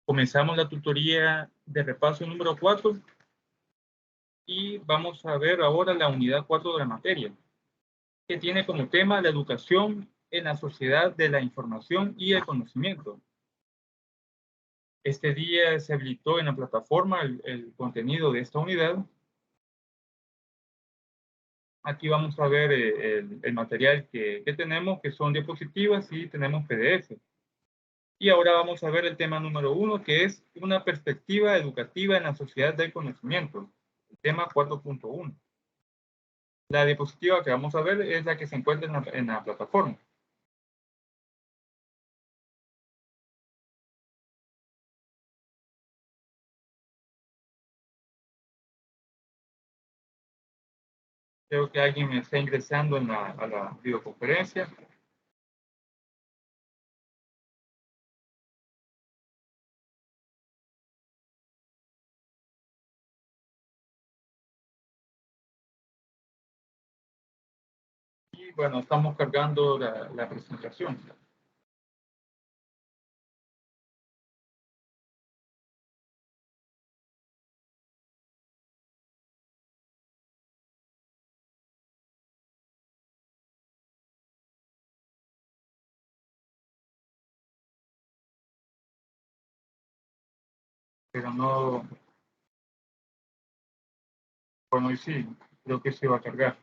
Comenzamos la tutoría de repaso número 4 y vamos a ver ahora la unidad 4 de la materia, que tiene como tema la educación en la sociedad de la información y el conocimiento. Este día se habilitó en la plataforma el contenido de esta unidad. Aquí vamos a ver el material que tenemos, que son diapositivas y tenemos PDF. Y ahora vamos a ver el tema número 1, que es una perspectiva educativa en la sociedad del conocimiento, el tema 4.1. La diapositiva que vamos a ver es la que se encuentra en la plataforma. Creo que alguien me está ingresando a la videoconferencia. Y bueno, estamos cargando la presentación. Pero no, bueno, y sí, creo que se va a cargar.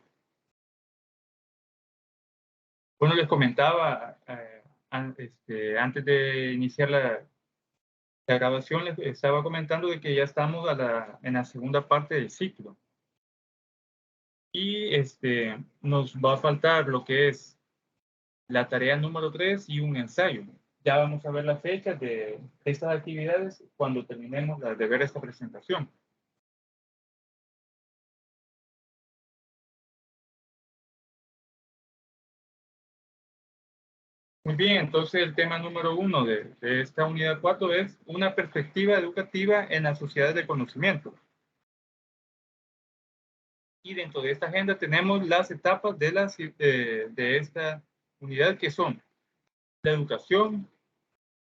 Bueno, les comentaba antes de iniciar la grabación, les estaba comentando de que ya estamos en la segunda parte del ciclo. Y nos va a faltar lo que es la tarea número 3 y un ensayo. Ya vamos a ver las fechas de estas actividades cuando terminemos de ver esta presentación. Muy bien, entonces el tema número 1 de esta unidad 4 es una perspectiva educativa en la sociedad de conocimiento. Y dentro de esta agenda tenemos las etapas de esta unidad, que son la educación,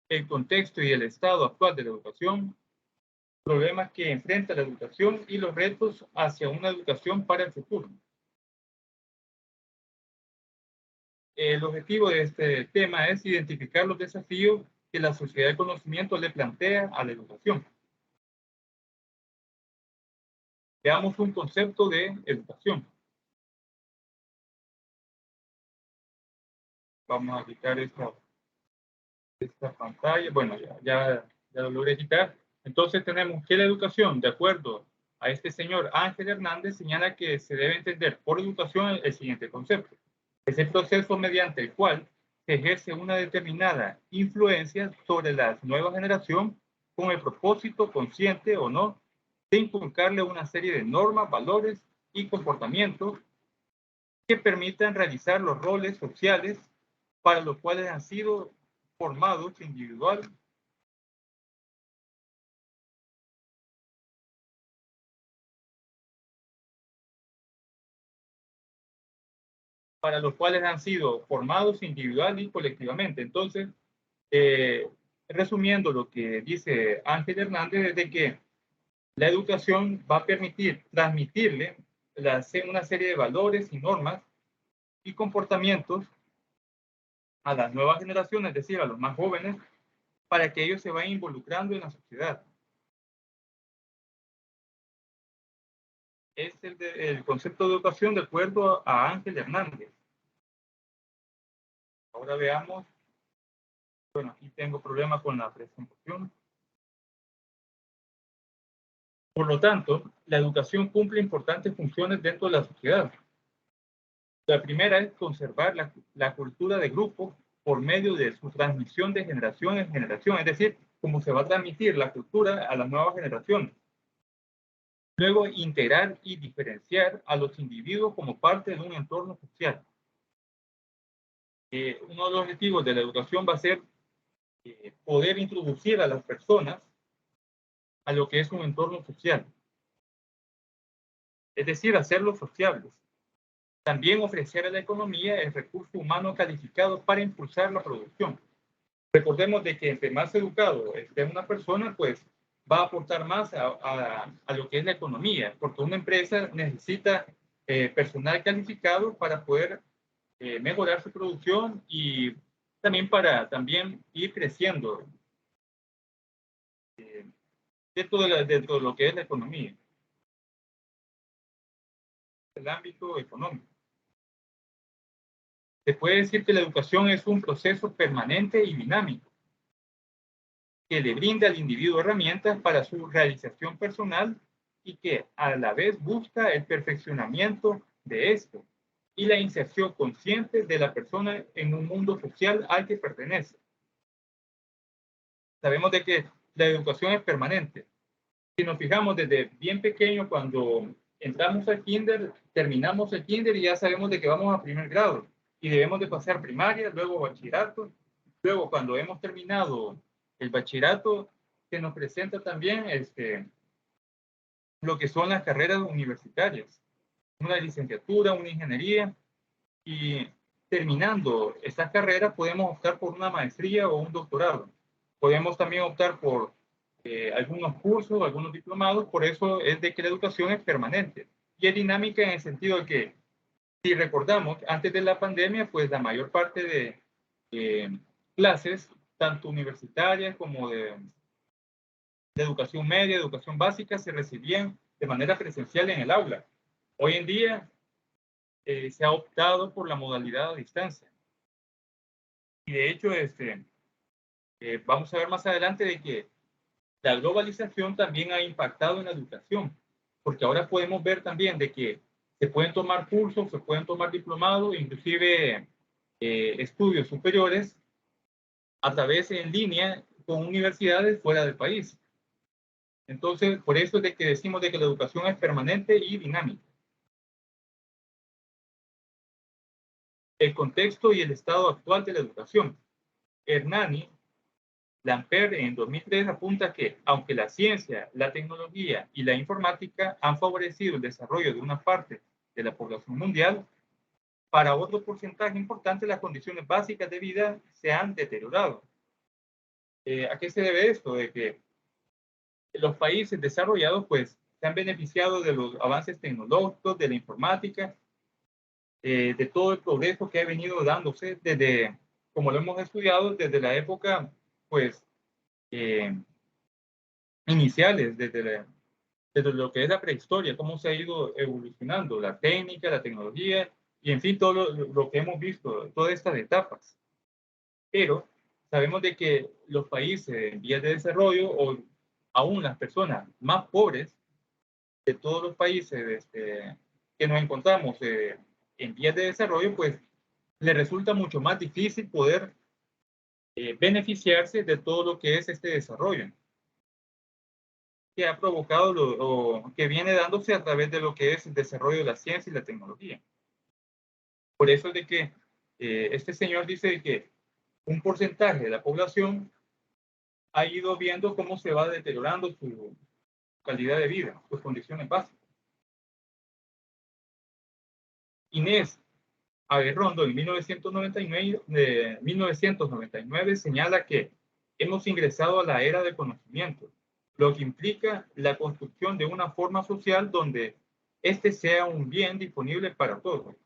el contexto y el estado actual de la educación, problemas que enfrenta la educación y los retos hacia una educación para el futuro. El objetivo de este tema es identificar los desafíos que la sociedad del conocimiento le plantea a la educación. Veamos un concepto de educación. Vamos a quitar esta pantalla. Bueno, ya lo logré quitar. Entonces tenemos que la educación, de acuerdo a este señor Ángel Hernández, señala que se debe entender por educación el siguiente concepto. Es el proceso mediante el cual se ejerce una determinada influencia sobre la nueva generación con el propósito, consciente o no, de inculcarle una serie de normas, valores y comportamientos que permitan realizar los roles sociales para los cuales han sido formados individual para los cuales han sido formados individual y colectivamente. Entonces, eh, resumiendo lo que dice Ángel Hernández, es de que la educación va a permitir transmitirle una serie de valores y normas y comportamientos a las nuevas generaciones, es decir, a los más jóvenes, para que ellos se vayan involucrando en la sociedad. Es el concepto de educación de acuerdo a Ángel Hernández. Ahora veamos. Bueno, aquí tengo problemas con la presentación. Por lo tanto, la educación cumple importantes funciones dentro de la sociedad. La primera es conservar la cultura de grupo por medio de su transmisión de generación en generación, es decir, cómo se va a transmitir la cultura a las nuevas generaciones. Luego, integrar y diferenciar a los individuos como parte de un entorno social. Uno de los objetivos de la educación va a ser poder introducir a las personas a lo que es un entorno social, es decir, hacerlos sociables. También ofrecer a la economía el recurso humano calificado para impulsar la producción. Recordemos de que entre más educado esté una persona, pues va a aportar más a lo que es la economía, porque una empresa necesita personal calificado para poder mejorar su producción y también para también ir creciendo dentro de lo que es la economía, el ámbito económico. Se puede decir que la educación es un proceso permanente y dinámico que le brinda al individuo herramientas para su realización personal y que a la vez busca el perfeccionamiento de esto y la inserción consciente de la persona en un mundo social al que pertenece. Sabemos de que la educación es permanente. Si nos fijamos desde bien pequeño, cuando entramos al kinder, terminamos el kinder y ya sabemos de que vamos a primer grado y debemos de pasar primaria, luego bachillerato. Luego, cuando hemos terminado el bachillerato, se nos presenta también lo que son las carreras universitarias, una licenciatura, una ingeniería, y terminando estas carreras podemos optar por una maestría o un doctorado. Podemos también optar por algunos cursos, algunos diplomados, por eso es de que la educación es permanente y es dinámica en el sentido de que, si recordamos, antes de la pandemia, pues la mayor parte de clases, tanto universitarias como de educación media, educación básica, se recibían de manera presencial en el aula. Hoy en día se ha optado por la modalidad a distancia. Y de hecho, vamos a ver más adelante de que la globalización también ha impactado en la educación, porque ahora podemos ver también de que se pueden tomar cursos, se pueden tomar diplomados, inclusive estudios superiores a través en línea con universidades fuera del país. Entonces, por eso es de que decimos de que la educación es permanente y dinámica. El contexto y el estado actual de la educación. Hernani Lampert en 2003 apunta que, aunque la ciencia, la tecnología y la informática han favorecido el desarrollo de una parte de la población mundial, para otro porcentaje importante las condiciones básicas de vida se han deteriorado. ¿A qué se debe esto? De que los países desarrollados pues se han beneficiado de los avances tecnológicos, de la informática, de todo el progreso que ha venido dándose desde, como lo hemos estudiado, desde la época pues iniciales, desde lo que es la prehistoria, cómo se ha ido evolucionando la técnica, la tecnología y en fin todo lo que hemos visto, todas estas etapas. Pero sabemos de que los países en vías de desarrollo o aún las personas más pobres de todos los países que nos encontramos en vías de desarrollo, pues le resulta mucho más difícil poder beneficiarse de todo lo que es este desarrollo que ha provocado o que viene dándose a través de lo que es el desarrollo de la ciencia y la tecnología. Por eso es de que este señor dice que un porcentaje de la población ha ido viendo cómo se va deteriorando su calidad de vida, sus condiciones básicas. Inés Aguerrondo en 1999 señala que hemos ingresado a la era del conocimiento, lo que implica la construcción de una forma social donde este sea un bien disponible para todos.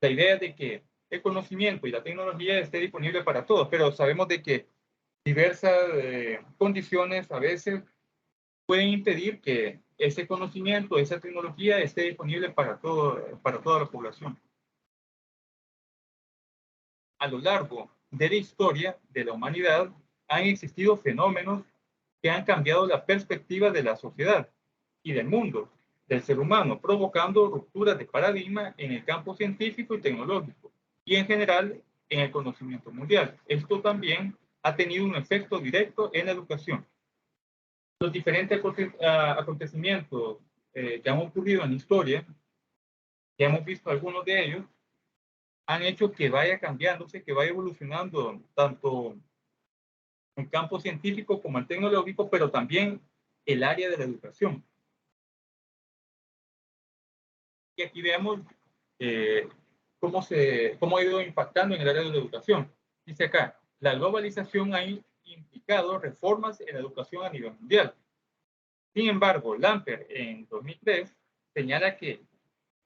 La idea de que el conocimiento y la tecnología esté disponible para todos, pero sabemos de que diversas condiciones a veces pueden impedir que ese conocimiento, esa tecnología esté disponible para toda la población. A lo largo de la historia de la humanidad han existido fenómenos que han cambiado la perspectiva de la sociedad y del mundo, del ser humano, provocando rupturas de paradigma en el campo científico y tecnológico y en general en el conocimiento mundial. Esto también ha tenido un efecto directo en la educación. Los diferentes acontecimientos que han ocurrido en la historia, que hemos visto algunos de ellos, han hecho que vaya cambiándose, que vaya evolucionando tanto el campo científico como el tecnológico, pero también el área de la educación. Y aquí vemos cómo ha ido impactando en el área de la educación. Dice acá, La globalización ha implicado reformas en la educación a nivel mundial. Sin embargo, Lamper en 2003 señala que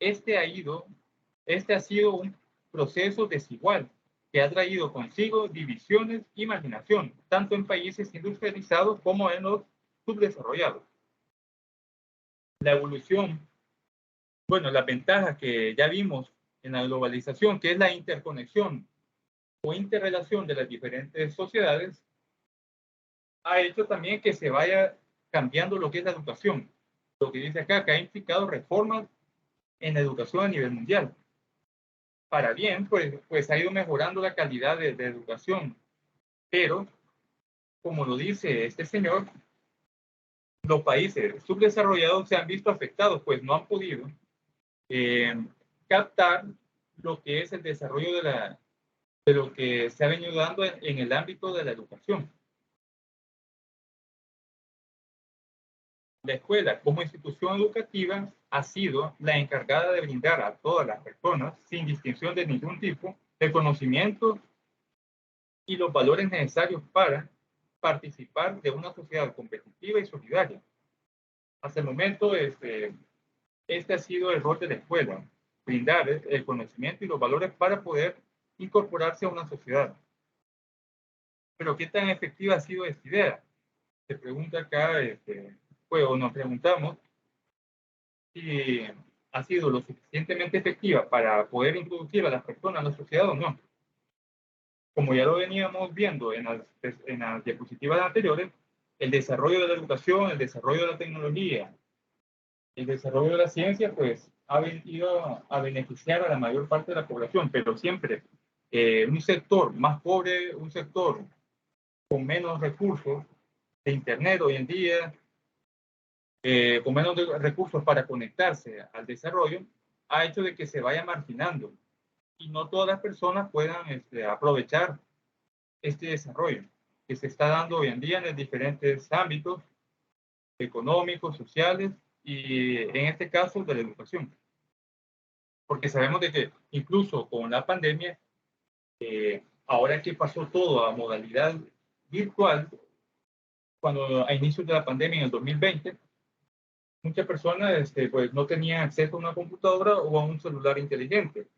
este ha sido un proceso desigual que ha traído consigo divisiones y marginación, tanto en países industrializados como en los subdesarrollados. La evolución, bueno, las ventajas que ya vimos en la globalización, que es la interconexión o interrelación de las diferentes sociedades, ha hecho también que se vaya cambiando lo que es la educación. Lo que dice acá, que ha implicado reformas en la educación a nivel mundial. Para bien, pues ha ido mejorando la calidad de educación, pero, como lo dice este señor, los países subdesarrollados se han visto afectados, pues no han podido eh, captar lo que es el desarrollo de lo que se ha venido dando en el ámbito de la educación. La escuela, como institución educativa, ha sido la encargada de brindar a todas las personas, sin distinción de ningún tipo, el conocimiento y los valores necesarios para participar de una sociedad competitiva y solidaria. Hasta el momento, este ha sido el rol de la escuela, brindar el conocimiento y los valores para poder incorporarse a una sociedad. Pero ¿qué tan efectiva ha sido esta idea? Se pregunta acá, pues, o nos preguntamos si ha sido lo suficientemente efectiva para poder introducir a las personas a la sociedad o no. Como ya lo veníamos viendo en las diapositivas anteriores, el desarrollo de la educación, el desarrollo de la tecnología, el desarrollo de la ciencia, pues ha venido a beneficiar a la mayor parte de la población, pero siempre un sector más pobre, un sector con menos recursos de Internet hoy en día, con menos recursos para conectarse al desarrollo, ha hecho de que se vaya marginando y no todas las personas puedan aprovechar este desarrollo que se está dando hoy en día en los diferentes ámbitos económicos, sociales y en este caso de la educación. Porque sabemos de que incluso con la pandemia, ahora que pasó todo a modalidad virtual, cuando a inicios de la pandemia en el 2020, muchas personas pues, no tenían acceso a una computadora o a un celular inteligente.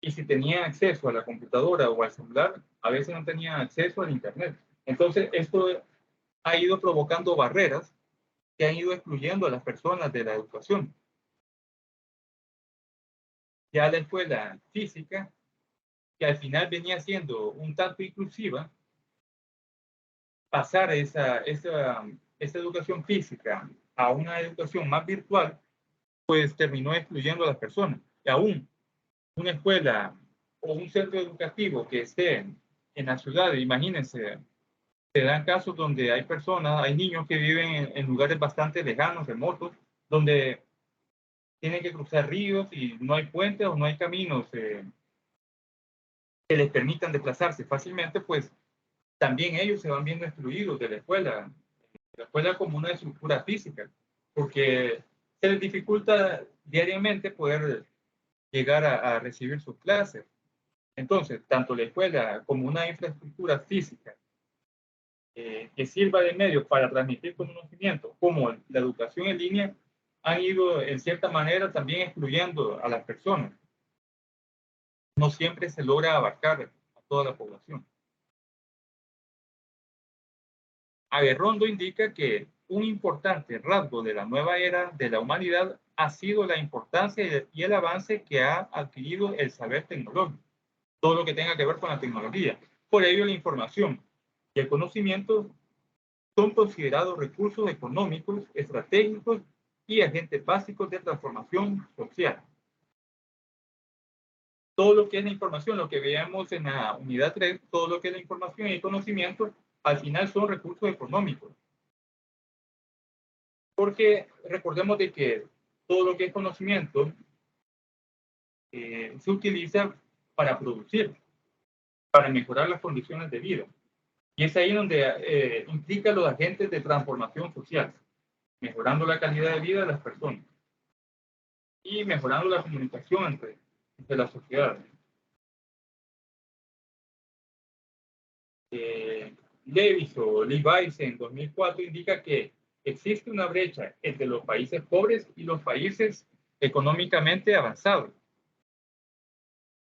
Y si tenían acceso a la computadora o al celular, a veces no tenían acceso al Internet. Entonces, esto ha ido provocando barreras que han ido excluyendo a las personas de la educación. Ya la escuela física, que al final venía siendo un tanto inclusiva, pasar esa educación física a una educación más virtual, pues terminó excluyendo a las personas. Y aún una escuela o un centro educativo que esté en la ciudad, imagínense, se dan casos donde hay personas, hay niños que viven en lugares bastante lejanos, remotos, donde tienen que cruzar ríos y no hay puentes o no hay caminos que les permitan desplazarse fácilmente, pues también ellos se van viendo excluidos de la escuela como una estructura física, porque se les dificulta diariamente poder llegar a recibir sus clases. Entonces, tanto la escuela como una infraestructura física que sirva de medio para transmitir conocimiento, como la educación en línea, han ido en cierta manera también excluyendo a las personas. No siempre se logra abarcar a toda la población. Aguerrondo indica que un importante rasgo de la nueva era de la humanidad ha sido la importancia y el avance que ha adquirido el saber tecnológico, todo lo que tenga que ver con la tecnología. Por ello, la información y el conocimiento son considerados recursos económicos, estratégicos y agentes básicos de transformación social. Todo lo que es la información, lo que veíamos en la unidad 3, todo lo que es la información y el conocimiento, al final son recursos económicos. Porque recordemos de que todo lo que es conocimiento se utiliza para producir, para mejorar las condiciones de vida. Y es ahí donde implica los agentes de transformación social, mejorando la calidad de vida de las personas y mejorando la comunicación entre las sociedades. Levis o Levi's en 2004 indica que existe una brecha entre los países pobres y los países económicamente avanzados,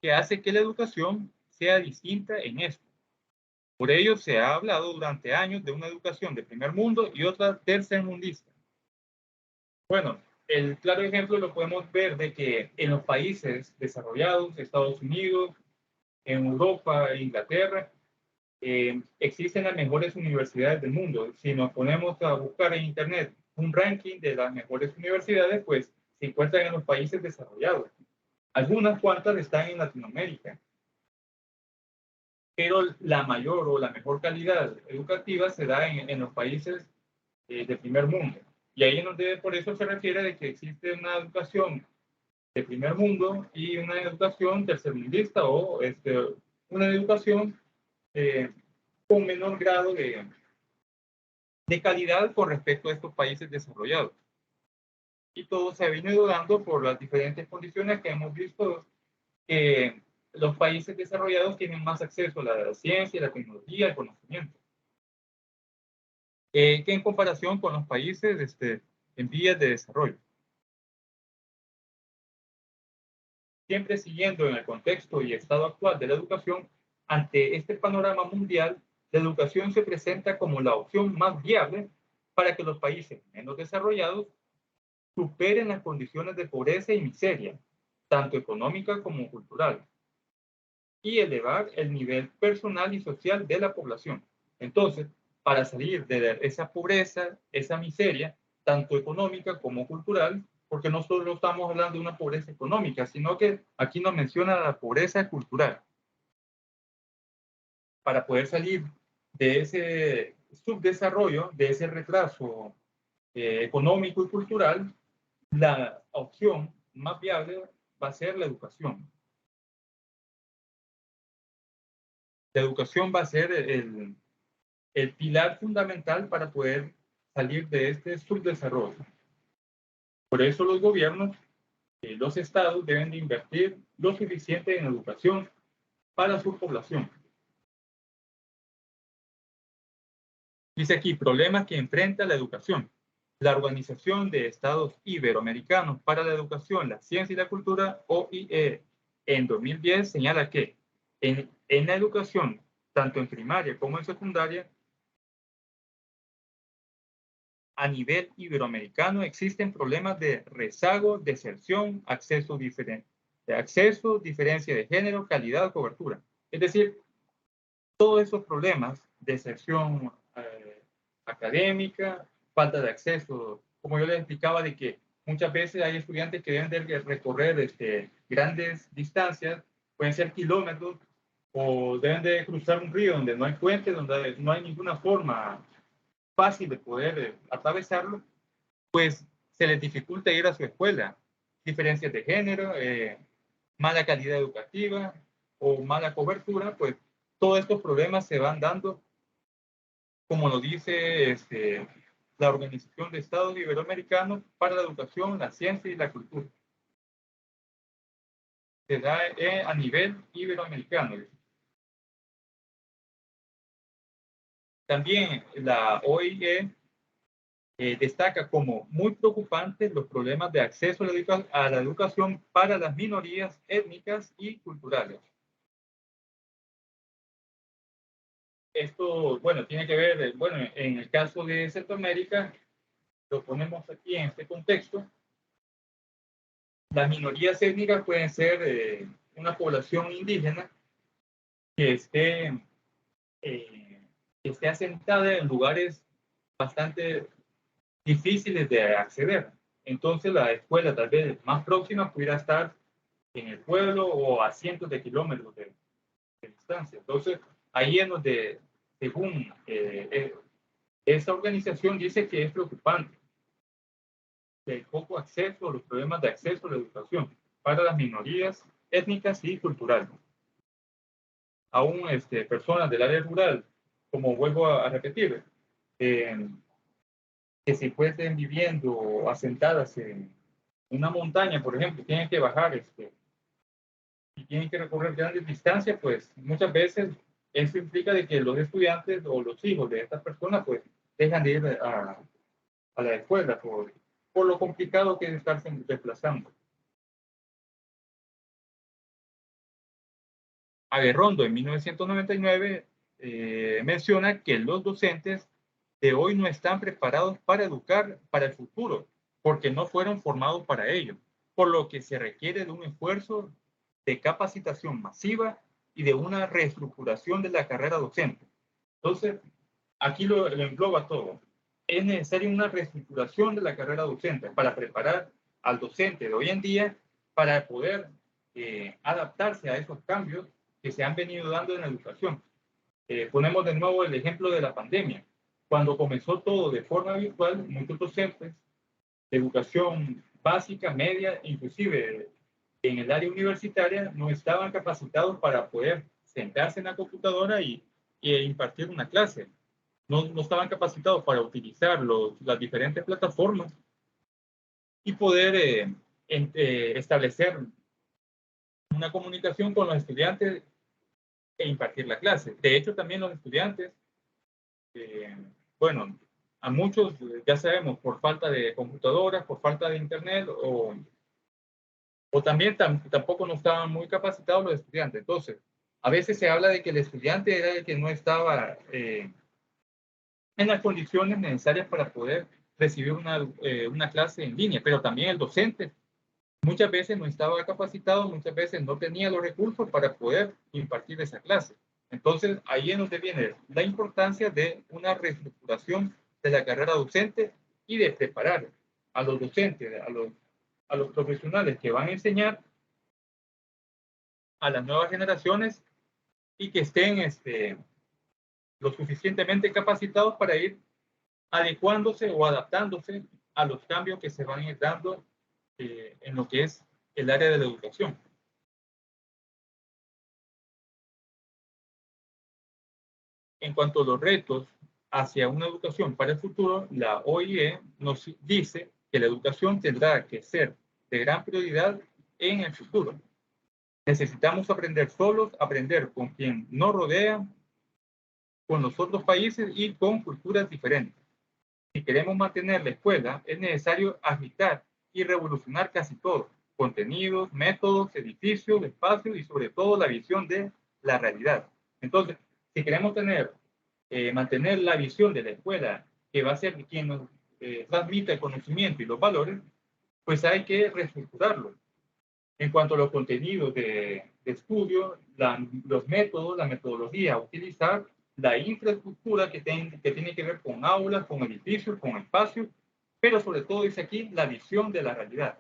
que hace que la educación sea distinta en esto. Por ello se ha hablado durante años de una educación de primer mundo y otra tercermundista. Bueno, el claro ejemplo lo podemos ver de que en los países desarrollados, Estados Unidos, en Europa, Inglaterra, existen las mejores universidades del mundo. Si nos ponemos a buscar en Internet un ranking de las mejores universidades, pues se encuentran en los países desarrollados. Algunas cuantas están en Latinoamérica, pero la mayor o la mejor calidad educativa se da en los países de primer mundo. Y ahí es donde por eso se refiere de que existe una educación de primer mundo y una educación tercermundista o una educación con menor grado de calidad con respecto a estos países desarrollados. Y todo se ha venido dando por las diferentes condiciones que hemos visto que los países desarrollados tienen más acceso a la ciencia, la tecnología, el conocimiento, que en comparación con los países en vías de desarrollo. Siempre siguiendo en el contexto y estado actual de la educación, ante este panorama mundial, la educación se presenta como la opción más viable para que los países menos desarrollados superen las condiciones de pobreza y miseria, tanto económica como cultural, y elevar el nivel personal y social de la población. Entonces, para salir de esa pobreza, esa miseria, tanto económica como cultural, porque no solo estamos hablando de una pobreza económica, sino que aquí nos menciona la pobreza cultural. Para poder salir de ese subdesarrollo, de ese retraso económico y cultural, la opción más viable va a ser la educación. La educación va a ser el pilar fundamental para poder salir de este subdesarrollo. Por eso los gobiernos, los estados deben de invertir lo suficiente en educación para su población. Dice aquí, problemas que enfrenta la educación. La Organización de Estados Iberoamericanos para la Educación, la Ciencia y la Cultura, OIE, en 2010 señala que en la educación, tanto en primaria como en secundaria, a nivel iberoamericano existen problemas de rezago, deserción, acceso, diferencia de género, calidad, cobertura. Es decir, todos esos problemas, deserción académica, falta de acceso, como yo les explicaba, de que muchas veces hay estudiantes que deben de recorrer grandes distancias, pueden ser kilómetros, o deben de cruzar un río donde no hay puente, donde no hay ninguna forma fácil de poder atravesarlo, pues se les dificulta ir a su escuela. Diferencias de género, mala calidad educativa o mala cobertura, pues todos estos problemas se van dando, como lo dice la Organización de Estados Iberoamericanos para la Educación, la Ciencia y la Cultura. Se da a nivel iberoamericano. También la OIE destaca como muy preocupantes los problemas de acceso a la educación para las minorías étnicas y culturales. Esto, bueno, tiene que ver, bueno, en el caso de Centroamérica, lo ponemos aquí en este contexto. Las minorías étnicas pueden ser una población indígena que que esté asentada en lugares bastante difíciles de acceder. Entonces, la escuela tal vez más próxima pudiera estar en el pueblo o a cientos de kilómetros de distancia. Entonces, ahí es donde, según esta organización, dice que es preocupante el poco acceso, los problemas de acceso a la educación para las minorías étnicas y culturales. Aún personas del área rural, como vuelvo a repetir, que se encuentren viviendo asentadas en una montaña, por ejemplo, tienen que bajar y tienen que recorrer grandes distancias, pues muchas veces Eso implica de que los estudiantes o los hijos de estas personas pues dejan de ir a la escuela por lo complicado que es estarse desplazando. Aguerrondo en 1999 menciona que los docentes de hoy no están preparados para educar para el futuro, porque no fueron formados para ello, por lo que se requiere de un esfuerzo de capacitación masiva y de una reestructuración de la carrera docente. Entonces, aquí lo engloba todo. Es necesaria una reestructuración de la carrera docente para preparar al docente de hoy en día para poder adaptarse a esos cambios que se han venido dando en la educación. Ponemos de nuevo el ejemplo de la pandemia. Cuando comenzó todo de forma virtual, muchos docentes de educación básica, media, inclusive en el área universitaria, no estaban capacitados para poder sentarse en la computadora y impartir una clase. No estaban capacitados para utilizar las diferentes plataformas y poder establecer una comunicación con los estudiantes e impartir la clase. De hecho, también los estudiantes, eh, bueno, a muchos, ya sabemos, por falta de computadoras, por falta de internet o también tampoco no estaban muy capacitados los estudiantes. Entonces, a veces se habla de que el estudiante era el que no estaba en las condiciones necesarias para poder recibir una clase en línea, pero también el docente muchas veces no estaba capacitado, muchas veces no tenía los recursos para poder impartir esa clase. Entonces, ahí es donde viene la importancia de una reestructuración de la carrera docente y de preparar a los docentes, a los profesionales que van a enseñar a las nuevas generaciones y que estén lo suficientemente capacitados para ir adecuándose o adaptándose a los cambios que se van a ir dando en lo que es el área de la educación. En cuanto a los retos hacia una educación para el futuro, la OIE nos dice que la educación tendrá que ser de gran prioridad en el futuro. Necesitamos aprender solos, aprender con quien nos rodea, con los otros países y con culturas diferentes. Si queremos mantener la escuela, es necesario agitar y revolucionar casi todo: contenidos, métodos, edificios, espacios y sobre todo la visión de la realidad. Entonces, si queremos mantener la visión de la escuela, que va a ser quien nos transmita el conocimiento y los valores, pues hay que reestructurarlo. En cuanto a los contenidos de estudio, los métodos, la metodología a utilizar, la infraestructura que tiene que ver con aulas, con edificios, con espacios, pero sobre todo dice aquí la visión de la realidad,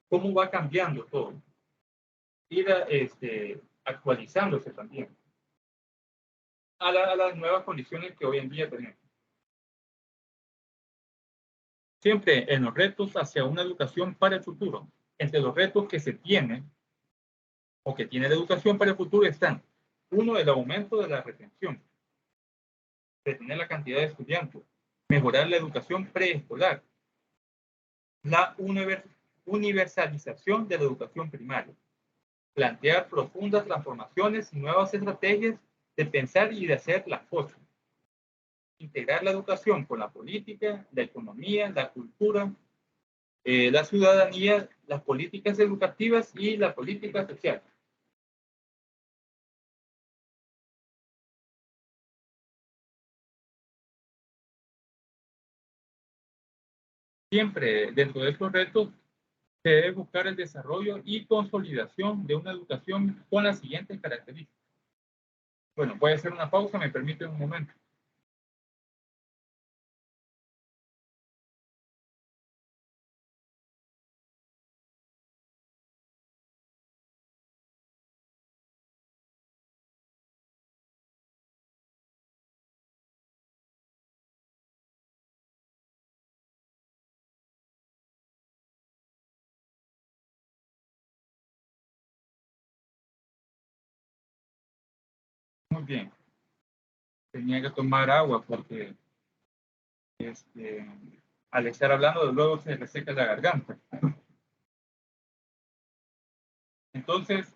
cómo va cambiando todo, ir actualizándose también a las nuevas condiciones que hoy en día tenemos. Siempre en los retos hacia una educación para el futuro. Entre los retos que se tienen o que tiene la educación para el futuro están: uno, el aumento de la retención, retener la cantidad de estudiantes, mejorar la educación preescolar, la universalización de la educación primaria, plantear profundas transformaciones y nuevas estrategias de pensar y de hacer las cosas, integrar la educación con la política, la economía, la cultura, la ciudadanía, las políticas educativas y la política social. Siempre dentro de estos retos se debe buscar el desarrollo y consolidación de una educación con las siguientes características. Bueno, voy a hacer una pausa, me permite un momento. Muy bien. Tenía que tomar agua porque este, al estar hablando luego se reseca la garganta. Entonces,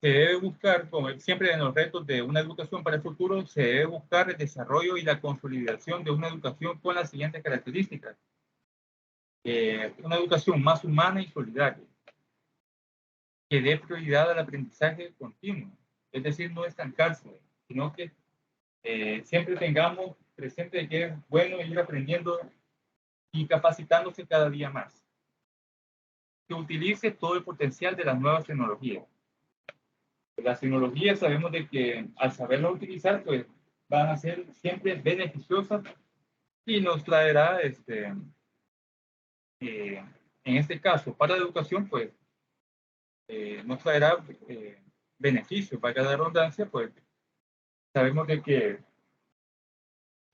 se debe buscar, como siempre en los retos de una educación para el futuro, se debe buscar el desarrollo y la consolidación de una educación con las siguientes características. Una educación más humana y solidaria, que dé prioridad al aprendizaje continuo, es decir, no estancarse, sino que siempre tengamos presente que es bueno ir aprendiendo y capacitándose cada día más. Que utilice todo el potencial de las nuevas tecnologías. Las tecnologías sabemos de que al saberlas utilizar, pues van a ser siempre beneficiosas y nos traerá, en este caso, para la educación, pues nos traerá beneficios, para la redundancia, pues sabemos de que,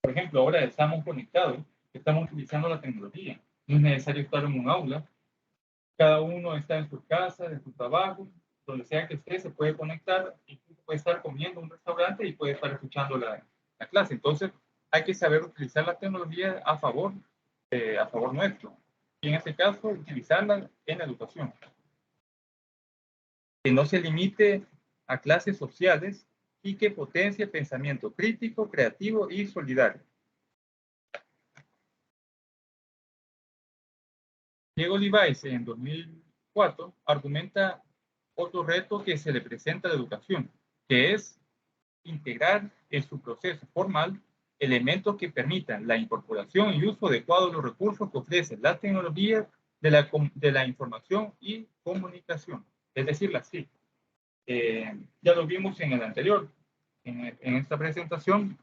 por ejemplo, ahora estamos conectados, estamos utilizando la tecnología. No es necesario estar en un aula. Cada uno está en su casa, en su trabajo, donde sea que esté, se puede conectar y puede estar comiendo en un restaurante y puede estar escuchando la clase. Entonces, hay que saber utilizar la tecnología a favor nuestro. Y en este caso, utilizarla en la educación. Que no se limite a clases sociales y que potencie el pensamiento crítico, creativo y solidario. Diego Levi's en 2004 argumenta otro reto que se le presenta a la educación, que es integrar en su proceso formal elementos que permitan la incorporación y uso adecuado de los recursos que ofrecen las tecnologías de la información y comunicación, es decir, las TIC. Ya lo vimos en el anterior, en esta presentación,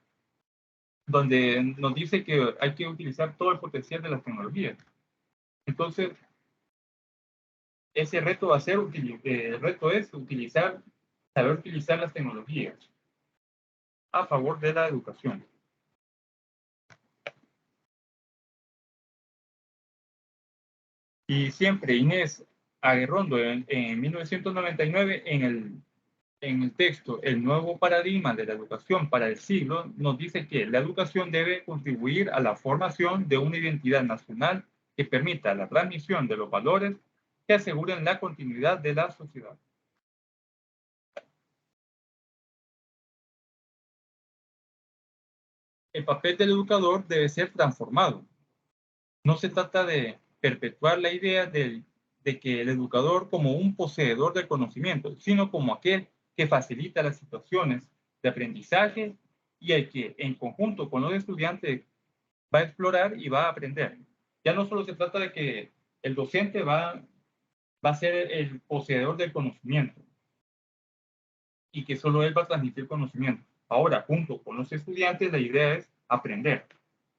donde nos dice que hay que utilizar todo el potencial de las tecnologías. Entonces, ese reto va a ser, el reto es saber utilizar las tecnologías a favor de la educación. Y siempre Inés Aguerrondo en 1999 en el texto El nuevo paradigma de la educación para el siglo nos dice que la educación debe contribuir a la formación de una identidad nacional que permita la transmisión de los valores que aseguren la continuidad de la sociedad. El papel del educador debe ser transformado. No se trata de perpetuar la idea de que el educador como un poseedor del conocimiento, sino como aquel que facilita las situaciones de aprendizaje y el que en conjunto con los estudiantes va a explorar y va a aprender. Ya no solo se trata de que el docente va a ser el poseedor del conocimiento y que solo él va a transmitir conocimiento. Ahora, junto con los estudiantes, la idea es aprender.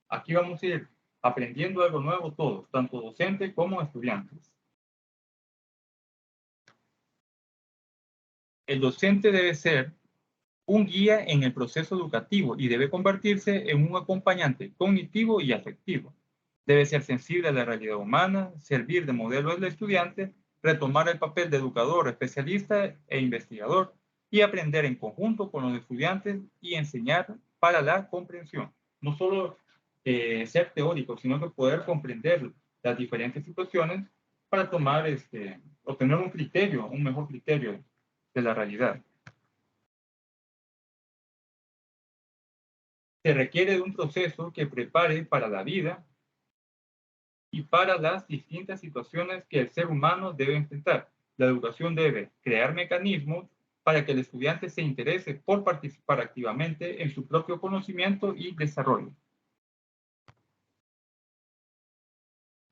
Aquí vamos a ir aprendiendo algo nuevo todos, tanto docentes como estudiantes. El docente debe ser un guía en el proceso educativo y debe convertirse en un acompañante cognitivo y afectivo. Debe ser sensible a la realidad humana, servir de modelo al estudiante, retomar el papel de educador, especialista e investigador y aprender en conjunto con los estudiantes y enseñar para la comprensión. No solo ser teórico, sino que poder comprender las diferentes situaciones para obtener un criterio, un mejor criterio de la realidad. Se requiere de un proceso que prepare para la vida y para las distintas situaciones que el ser humano debe enfrentar. La educación debe crear mecanismos para que el estudiante se interese por participar activamente en su propio conocimiento y desarrollo.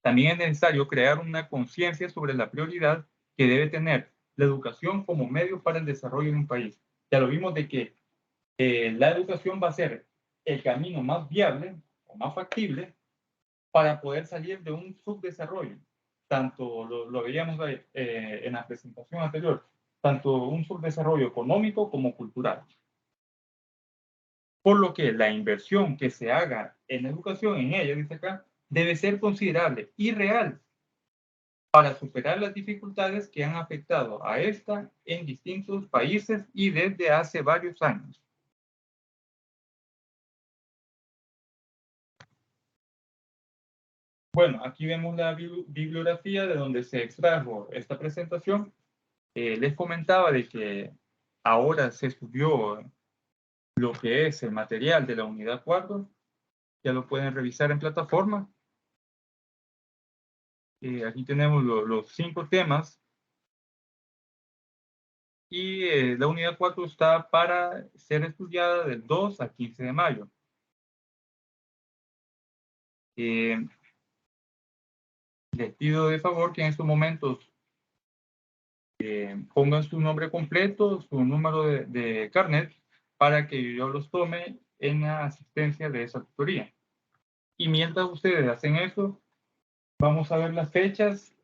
También es necesario crear una conciencia sobre la prioridad que debe tener la educación como medio para el desarrollo de un país. Ya lo vimos de que la educación va a ser el camino más viable o más factible para poder salir de un subdesarrollo. Tanto lo veíamos en la presentación anterior, tanto un subdesarrollo económico como cultural. Por lo que la inversión que se haga en educación, en ella, dice acá, debe ser considerable y real para superar las dificultades que han afectado a esta en distintos países y desde hace varios años. Bueno, aquí vemos la bibliografía de donde se extrajo esta presentación Les comentaba de que ahora se subió lo que es el material de la unidad 4. Ya lo pueden revisar en plataforma. Aquí tenemos los 5 temas. Y la unidad 4 está para ser estudiada del 2 al 15 de mayo. Les pido de favor que en estos momentos pongan su nombre completo, su número de carnet, para que yo los tome en la asistencia de esa tutoría. Y mientras ustedes hacen eso, vamos a ver las fechas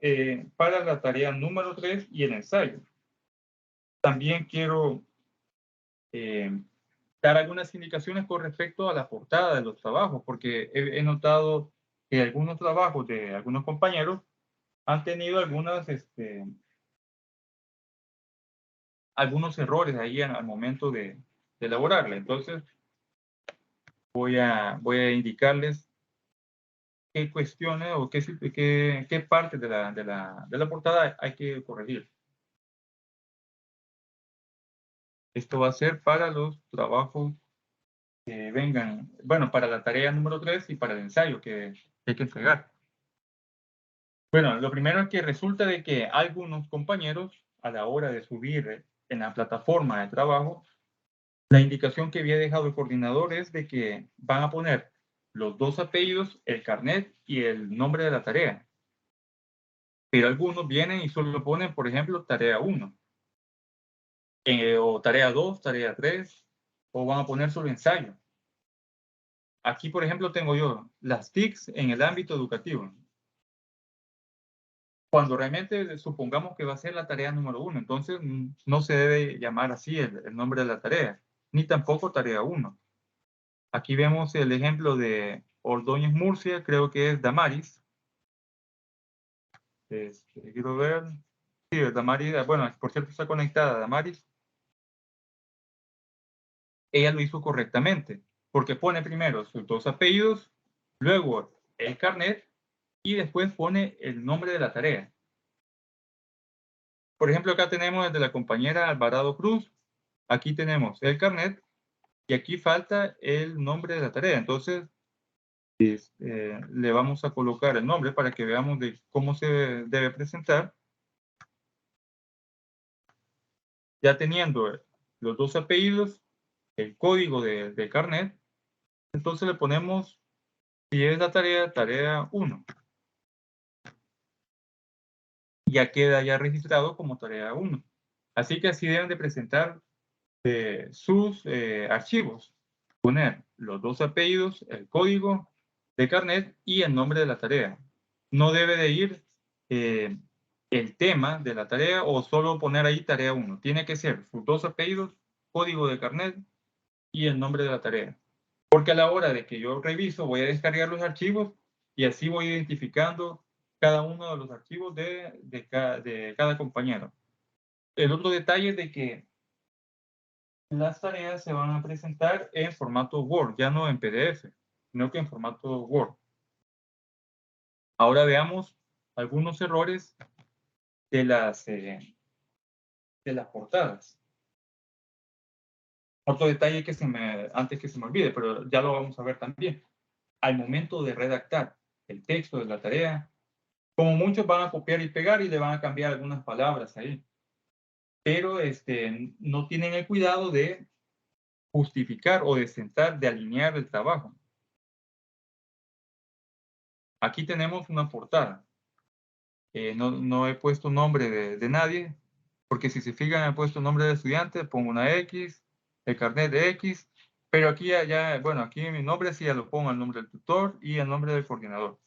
para la tarea número 3 y el ensayo. También quiero dar algunas indicaciones con respecto a la portada de los trabajos, porque he notado que algunos trabajos de algunos compañeros han tenido algunos errores ahí al momento de elaborarla. Entonces, voy a indicarles qué cuestiones o qué partes de la portada hay que corregir. Esto va a ser para los trabajos que vengan, bueno, para la tarea número 3 y para el ensayo que hay que entregar. Bueno, lo primero es que resulta de que algunos compañeros, a la hora de subir en la plataforma de trabajo, la indicación que había dejado el coordinador es de que van a poner los 2 apellidos, el carnet y el nombre de la tarea. Pero algunos vienen y solo ponen, por ejemplo, tarea 1, o tarea 2, tarea 3, o van a poner solo ensayo. Aquí, por ejemplo, tengo yo las TICs en el ámbito educativo. Cuando realmente supongamos que va a ser la tarea número 1, entonces no se debe llamar así el nombre de la tarea, ni tampoco tarea 1. Aquí vemos el ejemplo de Ordóñez Murcia, creo que es Damaris. Quiero ver. Sí, Damaris, bueno, por cierto está conectada Damaris. Ella lo hizo correctamente, porque pone primero sus 2 apellidos, luego el carnet y después pone el nombre de la tarea. Por ejemplo, acá tenemos el de la compañera Alvarado Cruz. Aquí tenemos el carnet y aquí falta el nombre de la tarea. Entonces, le vamos a colocar el nombre para que veamos de cómo se debe presentar. Ya teniendo los 2 apellidos, el código de carnet, entonces le ponemos, si es la tarea 1. Ya queda ya registrado como tarea 1. Así que así deben de presentar sus archivos. Poner los 2 apellidos, el código de carnet y el nombre de la tarea. No debe de ir el tema de la tarea o solo poner ahí tarea 1. Tiene que ser sus 2 apellidos, código de carnet y el nombre de la tarea. Porque a la hora de que yo reviso, voy a descargar los archivos y así voy identificando cada uno de los archivos de cada compañero. El otro detalle es de que las tareas se van a presentar en formato Word, ya no en PDF, sino que en formato Word. Ahora veamos algunos errores de las portadas. Otro detalle que antes que se me olvide, pero ya lo vamos a ver también. Al momento de redactar el texto de la tarea, como muchos van a copiar y pegar y le van a cambiar algunas palabras ahí. Pero no tienen el cuidado de justificar o de alinear el trabajo. Aquí tenemos una portada. No he puesto nombre de nadie, porque si se fijan he puesto nombre de estudiante, pongo una X, el carnet de X, pero aquí bueno, aquí mi nombre sí ya lo pongo el nombre del tutor y el nombre del coordinador.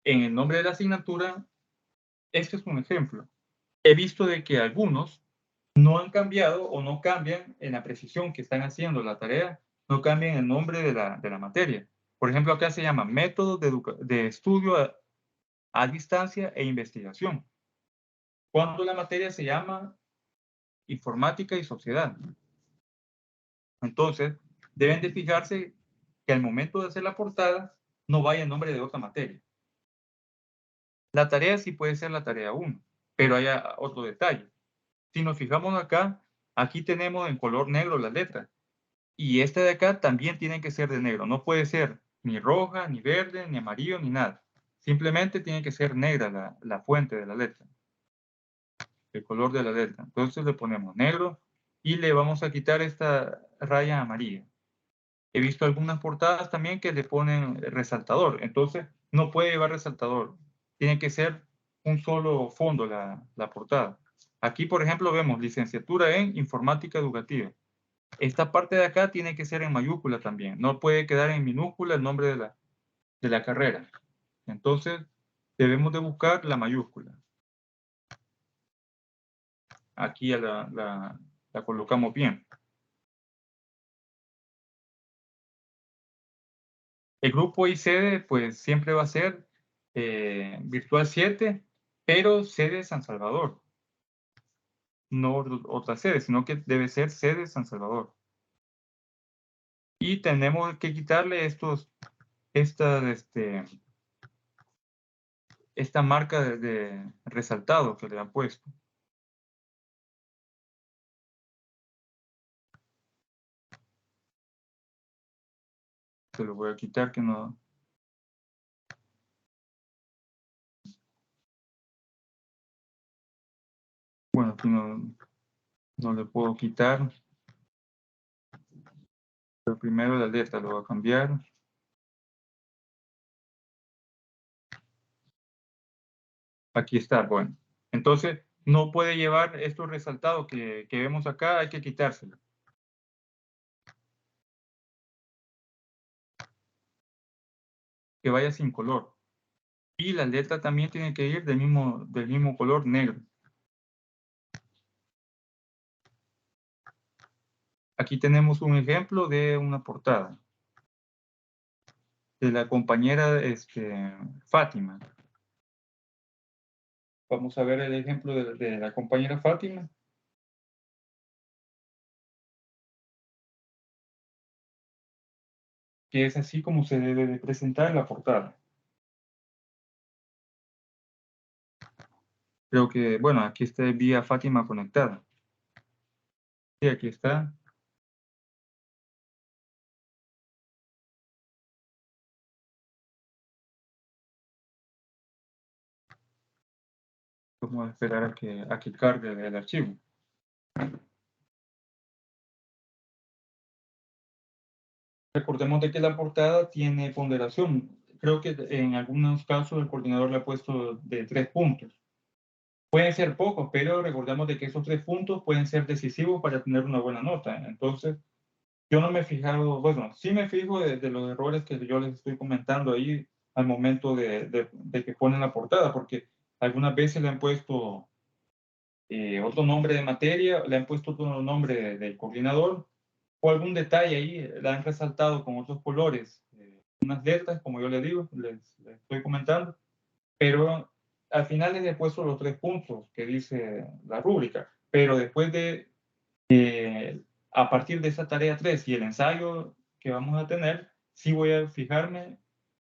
En el nombre de la asignatura, este es un ejemplo. He visto de que algunos no han cambiado o no cambian en la precisión que están haciendo la tarea, no cambian el nombre de la materia. Por ejemplo, acá se llama métodos de estudio a distancia e investigación, cuando la materia se llama informática y sociedad. Entonces, deben de fijarse que al momento de hacer la portada no vaya el nombre de otra materia. La tarea sí puede ser la tarea 1, pero hay otro detalle. Si nos fijamos acá, aquí tenemos en color negro las letras. Y esta de acá también tiene que ser de negro. No puede ser ni roja, ni verde, ni amarillo, ni nada. Simplemente tiene que ser negra la fuente de la letra, el color de la letra. Entonces le ponemos negro y le vamos a quitar esta raya amarilla. He visto algunas portadas también que le ponen resaltador. Entonces no puede llevar resaltador. Tiene que ser un solo fondo la portada. Aquí, por ejemplo, vemos licenciatura en informática educativa. Esta parte de acá tiene que ser en mayúscula también. No puede quedar en minúscula el nombre de la carrera. Entonces, debemos de buscar la mayúscula. Aquí la colocamos bien. El grupo y sede, pues siempre va a ser Virtual 7, pero sede San Salvador. No otra sede, sino que debe ser sede San Salvador. Y tenemos que quitarle esta marca de resaltado que le han puesto. Se lo voy a quitar que no. Bueno, aquí no le puedo quitar. Pero primero la letra lo voy a cambiar. Aquí está, bueno. Entonces, no puede llevar estos resaltados que vemos acá, hay que quitárselo. Que vaya sin color. Y la letra también tiene que ir del mismo color negro. Aquí tenemos un ejemplo de una portada. De la compañera Fátima. Vamos a ver el ejemplo de la compañera Fátima. Que es así como se debe de presentar la portada. Creo que, bueno, aquí está vía Fátima conectada. Sí, aquí está. Vamos a esperar a que cargue el archivo. Recordemos de que la portada tiene ponderación. Creo que en algunos casos el coordinador le ha puesto de 3 puntos. Pueden ser pocos, pero recordemos de que esos 3 puntos pueden ser decisivos para tener una buena nota. Entonces, yo no me he fijado, bueno, sí me fijo de los errores que yo les estoy comentando ahí al momento de que ponen la portada, porque algunas veces le han puesto otro nombre de materia, le han puesto otro nombre del coordinador, o algún detalle ahí, la han resaltado con otros colores, unas letras, como yo les digo, les estoy comentando, pero al final les he puesto los 3 puntos que dice la rúbrica, pero después a partir de esa tarea 3 y el ensayo que vamos a tener, sí voy a fijarme,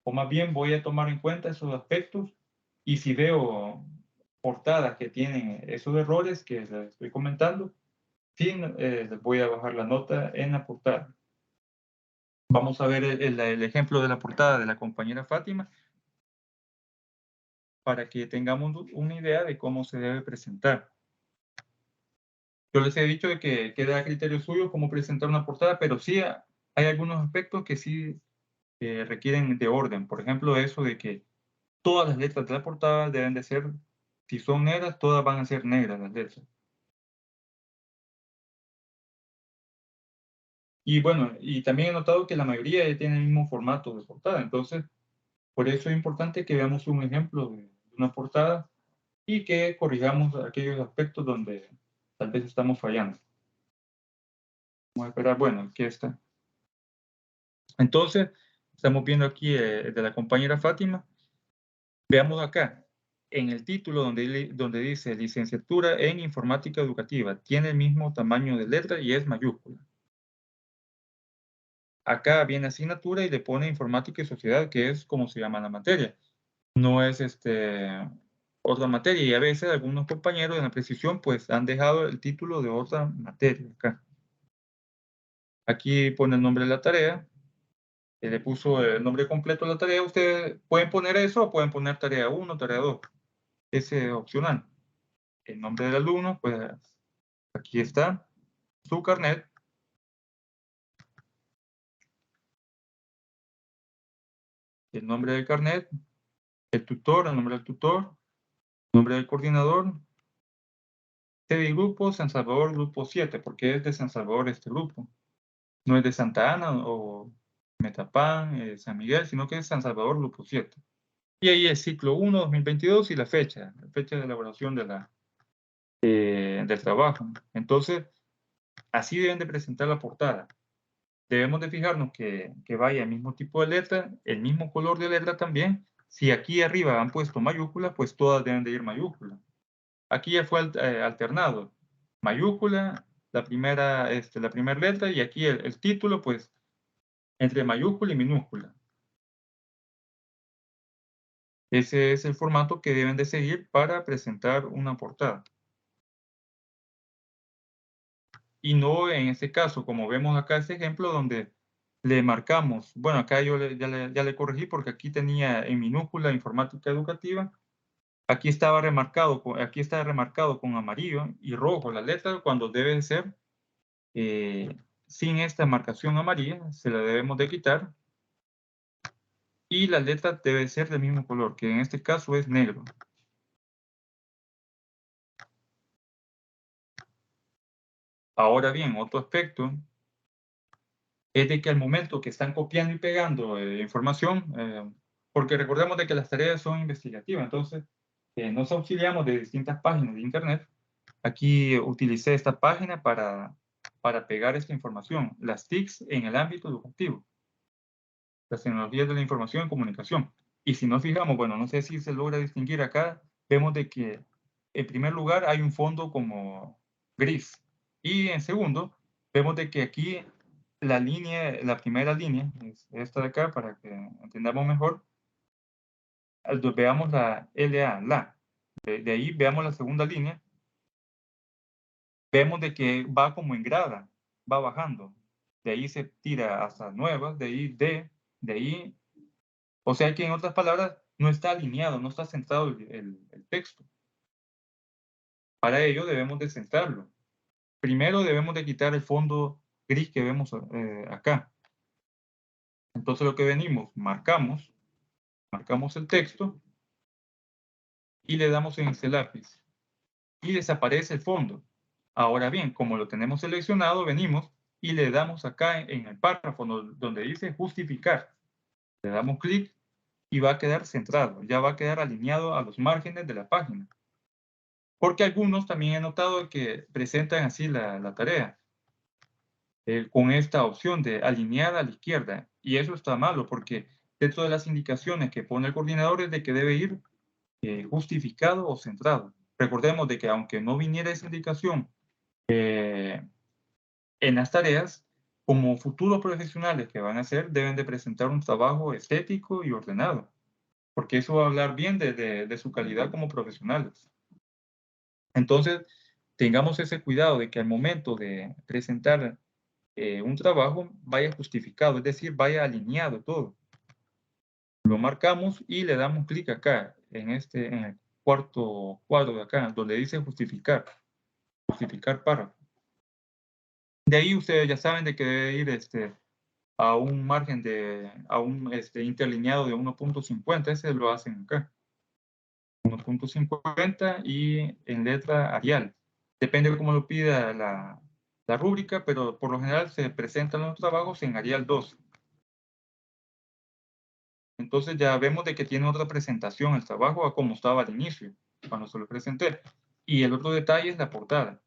o más bien voy a tomar en cuenta esos aspectos, y si veo portadas que tienen esos errores que les estoy comentando, sí, les voy a bajar la nota en la portada. Vamos a ver el ejemplo de la portada de la compañera Fátima para que tengamos una idea de cómo se debe presentar. Yo les he dicho de que queda a criterio suyo cómo presentar una portada, pero sí hay algunos aspectos que sí requieren de orden. Por ejemplo, eso de que todas las letras de la portada deben de ser, si son negras, todas van a ser negras las letras. Y bueno, y también he notado que la mayoría tiene el mismo formato de portada. Entonces, por eso es importante que veamos un ejemplo de una portada y que corrijamos aquellos aspectos donde tal vez estamos fallando. Vamos a esperar, bueno, aquí está. Entonces, estamos viendo aquí de la compañera Fátima. Veamos acá, en el título donde dice licenciatura en informática educativa, tiene el mismo tamaño de letra y es mayúscula. Acá viene asignatura y le pone informática y sociedad, que es como se llama la materia. no es otra materia, y a veces algunos compañeros en la precisión pues han dejado el título de otra materia acá. Aquí pone el nombre de la tarea, le puso el nombre completo de la tarea. Ustedes pueden poner eso o pueden poner tarea 1, tarea 2. Ese es opcional. El nombre del alumno, pues aquí está su carnet. El nombre del carnet, el tutor, el nombre del tutor, el nombre del coordinador, sede y grupo, San Salvador, grupo 7, porque es de San Salvador este grupo. No es de Santa Ana o Metapán, San Miguel, sino que es San Salvador, grupo 7. Y ahí es ciclo 1, 2022 y la fecha de elaboración del trabajo. Entonces, así deben de presentar la portada. Debemos de fijarnos que vaya el mismo tipo de letra, el mismo color de letra también. Si aquí arriba han puesto mayúscula, pues todas deben de ir mayúscula. Aquí ya fue alternado. Mayúscula, la primera letra, y aquí el título, pues, entre mayúscula y minúscula. Ese es el formato que deben de seguir para presentar una portada. Y no en este caso, como vemos acá este ejemplo donde le marcamos, bueno, acá yo ya le corregí porque aquí tenía en minúscula informática educativa, aquí está remarcado con amarillo y rojo la letra cuando debe ser sin esta marcación amarilla, se la debemos de quitar, y la letra debe ser del mismo color, que en este caso es negro. Ahora bien, otro aspecto es de que al momento que están copiando y pegando información, porque recordemos de que las tareas son investigativas, entonces nos auxiliamos de distintas páginas de Internet. Aquí utilicé esta página para pegar esta información, las TICs en el ámbito educativo, las tecnologías de la información y comunicación. Y si nos fijamos, bueno, no sé si se logra distinguir acá, vemos de que en primer lugar hay un fondo como gris, y en segundo, vemos de que aquí la primera línea, es esta de acá para que entendamos mejor, veamos la LA, de ahí veamos la segunda línea, vemos de que va como en grada, va bajando, de ahí se tira hasta nuevas, de ahí D, de ahí, o sea que en otras palabras, no está alineado, no está centrado el texto. Para ello debemos de centrarlo. Primero debemos de quitar el fondo gris que vemos acá. Entonces lo que venimos, marcamos el texto y le damos en este lápiz y desaparece el fondo. Ahora bien, como lo tenemos seleccionado, venimos y le damos acá en el párrafo donde dice justificar. Le damos clic y va a quedar centrado, ya va a quedar alineado a los márgenes de la página. Porque algunos también he notado que presentan así la tarea, con esta opción de alinear a la izquierda. Y eso está malo porque dentro de las indicaciones que pone el coordinador es de que debe ir justificado o centrado. Recordemos de que aunque no viniera esa indicación en las tareas, como futuros profesionales que van a hacer, deben de presentar un trabajo estético y ordenado, porque eso va a hablar bien de su calidad como profesionales. Entonces, tengamos ese cuidado de que al momento de presentar un trabajo vaya justificado, es decir, vaya alineado todo. Lo marcamos y le damos clic acá, en el cuarto cuadro de acá, donde dice justificar párrafo. De ahí ustedes ya saben de que debe ir a un margen a un interlineado de 1.50, ese lo hacen acá. 1.50 y en letra Arial. Depende de cómo lo pida la rúbrica, pero por lo general se presentan los trabajos en Arial 2. Entonces ya vemos de que tiene otra presentación el trabajo a como estaba al inicio, cuando se lo presenté. Y el otro detalle es la portada.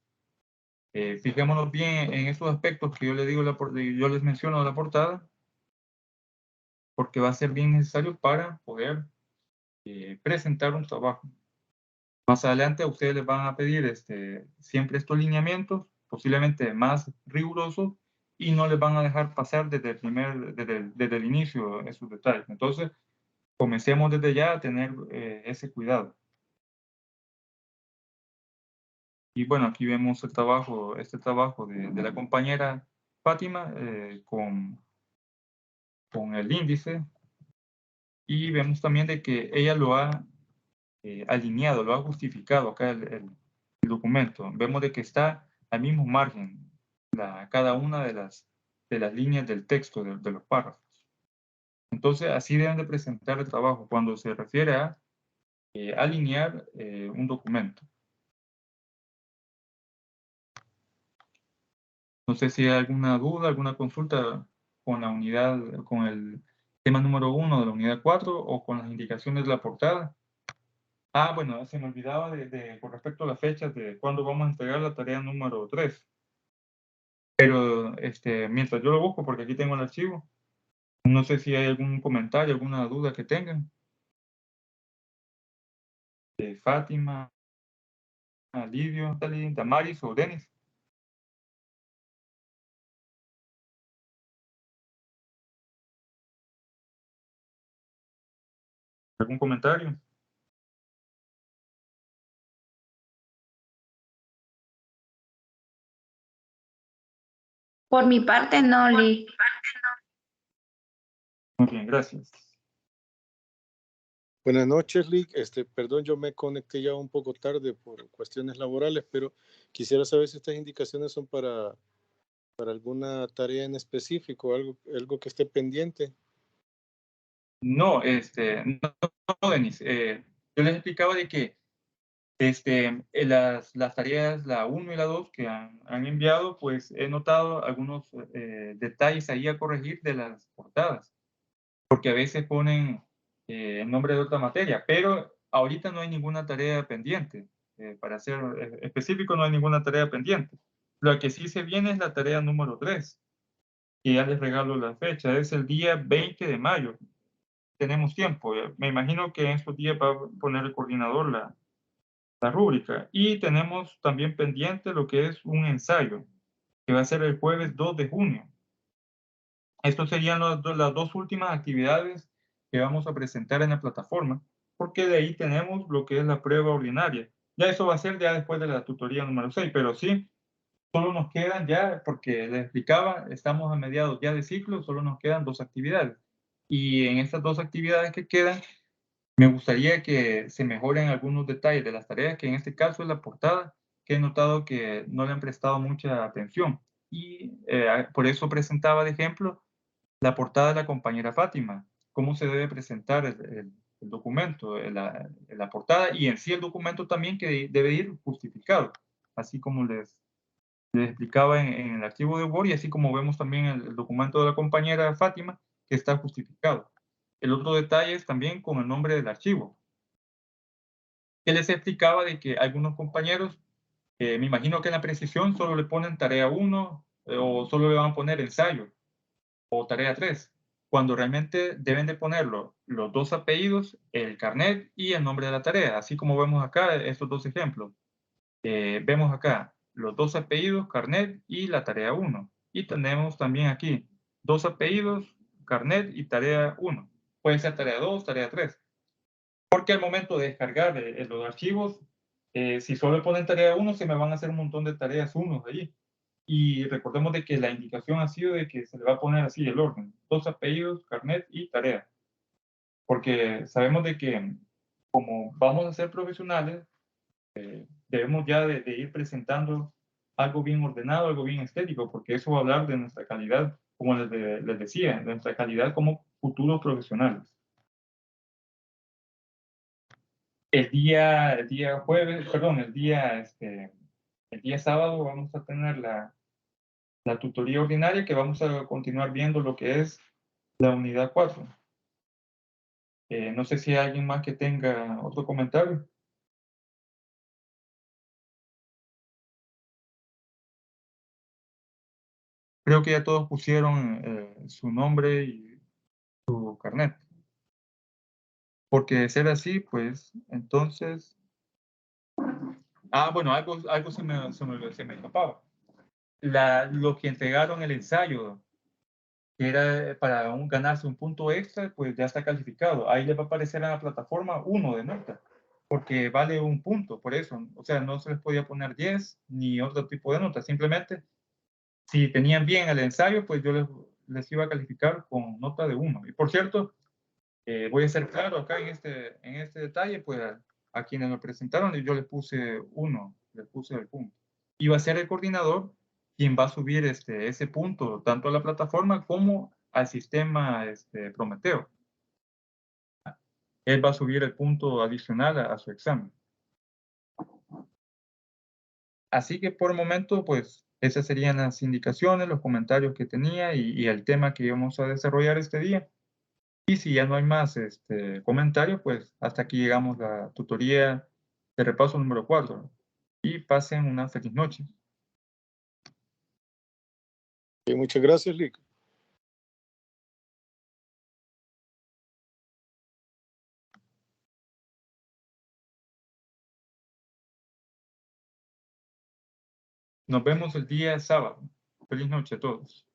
Fijémonos bien en esos aspectos que yo les menciono de la portada, porque va a ser bien necesario para poder presentar un trabajo. Más adelante a ustedes les van a pedir siempre estos lineamientos, posiblemente más rigurosos, y no les van a dejar pasar desde el inicio esos detalles. Entonces, comencemos desde ya a tener ese cuidado. Y bueno, aquí vemos el trabajo, este trabajo de la compañera Fátima con el índice, y vemos también de que ella lo ha alineado, lo ha justificado acá el documento. Vemos de que está al mismo margen cada una de las líneas del texto, de los párrafos. Entonces, así deben de presentar el trabajo cuando se refiere a alinear un documento. No sé si hay alguna duda, alguna consulta con la unidad, con el tema número 1 de la unidad 4 o con las indicaciones de la portada. Ah, bueno, se me olvidaba con respecto a las fechas de cuándo vamos a entregar la tarea número 3. Pero mientras yo lo busco, porque aquí tengo el archivo, no sé si hay algún comentario, alguna duda que tengan. De Fátima, Lidio, Damaris o Denis. ¿Algún comentario? Por mi parte, no, Lee. Muy bien, gracias. Buenas noches, Lick. Perdón, yo me conecté ya un poco tarde por cuestiones laborales, pero quisiera saber si estas indicaciones son para alguna tarea en específico, algo que esté pendiente. No, no, Denis. Yo les explicaba de que las tareas, la 1 y la 2 que han enviado, pues he notado algunos detalles ahí a corregir de las portadas, porque a veces ponen el nombre de otra materia, pero ahorita no hay ninguna tarea pendiente. Para ser específico, no hay ninguna tarea pendiente. Lo que sí se viene es la tarea número 3, que ya les regalo la fecha, es el día 20 de mayo. Tenemos tiempo. Me imagino que en estos días va a poner el coordinador la rúbrica. Y tenemos también pendiente lo que es un ensayo, que va a ser el jueves 2 de junio. Estos serían las dos últimas actividades que vamos a presentar en la plataforma, porque de ahí tenemos lo que es la prueba ordinaria. Ya eso va a ser ya después de la tutoría número 6, pero sí, solo nos quedan ya, porque les explicaba, estamos a mediados ya de ciclo, solo nos quedan 2 actividades. Y en estas 2 actividades que quedan, me gustaría que se mejoren algunos detalles de las tareas, que en este caso es la portada, que he notado que no le han prestado mucha atención. Y por eso presentaba de ejemplo la portada de la compañera Fátima, cómo se debe presentar el documento, la portada y en sí el documento también que debe ir justificado, así como les explicaba en el archivo de Word y así como vemos también el documento de la compañera Fátima que está justificado. El otro detalle es también con el nombre del archivo, que les explicaba de que algunos compañeros, me imagino que en la precisión solo le ponen tarea 1 o solo le van a poner ensayo o tarea 3, cuando realmente deben de ponerlo los 2 apellidos, el carnet y el nombre de la tarea, así como vemos acá estos 2 ejemplos. Vemos acá los 2 apellidos, carnet y la tarea 1. Y tenemos también aquí 2 apellidos, carnet y tarea 1. Puede ser tarea 2, tarea 3. Porque al momento de descargar los archivos, si solo ponen tarea 1, se me van a hacer un montón de tareas 1 allí. Y recordemos de que la indicación ha sido de que se le va a poner así el orden, 2 apellidos, carnet y tarea. Porque sabemos de que como vamos a ser profesionales, debemos ya de ir presentando algo bien ordenado, algo bien estético, porque eso va a hablar de nuestra calidad, como les decía, de nuestra calidad como futuros profesionales. El día jueves, perdón, el día sábado vamos a tener la tutoría ordinaria, que vamos a continuar viendo lo que es la unidad 4. No sé si hay alguien más que tenga otro comentario. Creo que ya todos pusieron su nombre y su carnet. Porque de ser así, pues, entonces... Ah, bueno, algo se me escapaba. Los que entregaron el ensayo que era para ganarse un punto extra, pues ya está calificado. Ahí le va a aparecer en la plataforma 1 de nota, porque vale un punto, por eso. O sea, no se les podía poner 10 ni otro tipo de nota. Simplemente, si tenían bien el ensayo, pues yo les iba a calificar con nota de 1. Y por cierto, voy a ser claro acá en este detalle, pues a quienes lo presentaron yo les puse 1, les puse el punto. Y va a ser el coordinador quien va a subir ese punto tanto a la plataforma como al sistema Prometeo. Él va a subir el punto adicional a su examen. Así que por el momento, pues esas serían las indicaciones, los comentarios que tenía y el tema que íbamos a desarrollar este día. Y si ya no hay más comentarios, pues hasta aquí llegamos a la tutoría de repaso número 4. Y pasen una feliz noche. Muchas gracias, Lick. Nos vemos el día sábado. Feliz noche a todos.